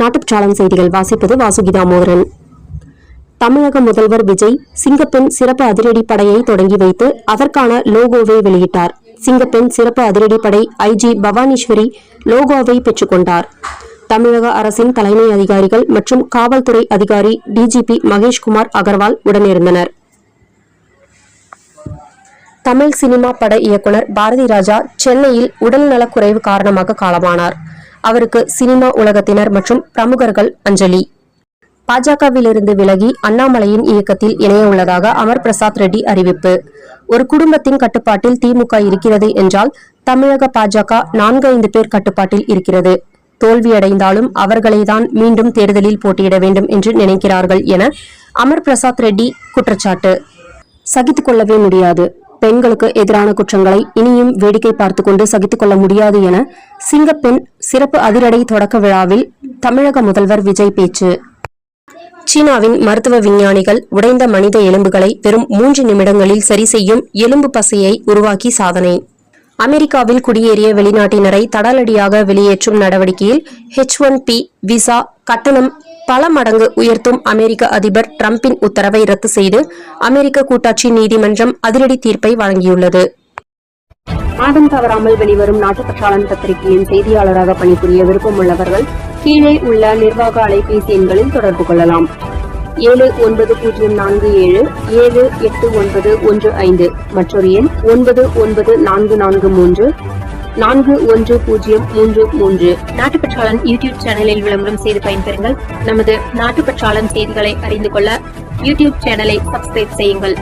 நாட்டுச்சாளம் செய்திகள் வாசிப்பது வாசுகி தாமோதரன். தமிழக முதல்வர் விஜய் சிங்கப்பெண் சிறப்பு அதிரடி படையை தொடங்கி வைத்து அதற்கான லோகோவை வெளியிட்டார். சிங்கப்பெண் சிறப்பு அதிரடி படை ஐஜி பவானீஸ்வரி லோகோவை பெற்றுக்கொண்டார். தமிழக அரசின் தலைமை அதிகாரிகள் மற்றும் காவல்துறை அதிகாரி டிஜிபி மகேஷ்குமார் அகர்வால் உடனிருந்தனர். தமிழ் சினிமா பட இயக்குனர் பாரதி ராஜா சென்னையில் உடல்நலக்குறைவு காரணமாக காலமானார். அவருக்கு சினிமா உலகத்தினர் மற்றும் பிரமுகர்கள் அஞ்சலி. பாஜகவிலிருந்து விலகி அண்ணாமலையின் இயக்கத்தில் இணைய உள்ளதாக அமர் பிரசாத் ரெட்டி அறிவிப்பு. ஒரு குடும்பத்தின் கட்டுப்பாட்டில் திமுக இருக்கிறது என்றால் தமிழக பாஜக 4-5 பேர் கட்டுப்பாட்டில் இருக்கிறது. தோல்வியடைந்தாலும் அவர்களைதான் மீண்டும் தேர்தலில் போட்டியிட வேண்டும் என்று நினைக்கிறார்கள் என அமர் பிரசாத் ரெட்டி குற்றச்சாட்டு. சகித்துக் கொள்ளவே முடியாது. பெண்களுக்கு எதிரான குற்றங்களை இனியும் வேடிக்கை பார்த்துக் கொண்டு சகித்துக் கொள்ள முடியாது என சிங்கப்பெண் சிறப்பு அதிரடி தொடக்க விழாவில் தமிழக முதல்வர் விஜய் பேச்சு. சீனாவின் மருத்துவ விஞ்ஞானிகள் உடைந்த மனித எலும்புகளை வெறும் 3 நிமிடங்களில் சரி செய்யும் எலும்பு பசையை உருவாக்கி சாதனை. அமெரிக்காவில் குடியேறிய வெளிநாட்டினரை தடாலடியாக வெளியேற்றும் நடவடிக்கையில் H-1B விசா கட்டணம் பல மடங்கு உயர்த்தும் அமெரிக்க அதிபர் டிரம்பின் உத்தரவை ரத்து செய்து அமெரிக்க கூட்டாட்சி நீதிமன்றம் அதிரடி தீர்ப்பை வழங்கியுள்ளது. மாதம் தவறாமல் வெளிவரும் நாட்டுப்பற்றாளன் பத்திரிகையின் செய்தியாளராக பணிபுரிய விருப்பம் உள்ளவர்கள் கீழே உள்ள நிர்வாக அலைபேசி எண்களில் தொடர்பு கொள்ளலாம். 7907789115 மற்றொரு எண் 9944341033. நாட்டுப்பற்றாளன் யூடியூப் சேனலில் விளம்பரம் செய்து பயன்பெறுங்கள். நமது நாட்டுப்பற்றாளன் செய்திகளை அறிந்து கொள்ள யூடியூப் சேனலை சப்ஸ்கிரைப் செய்யுங்கள்.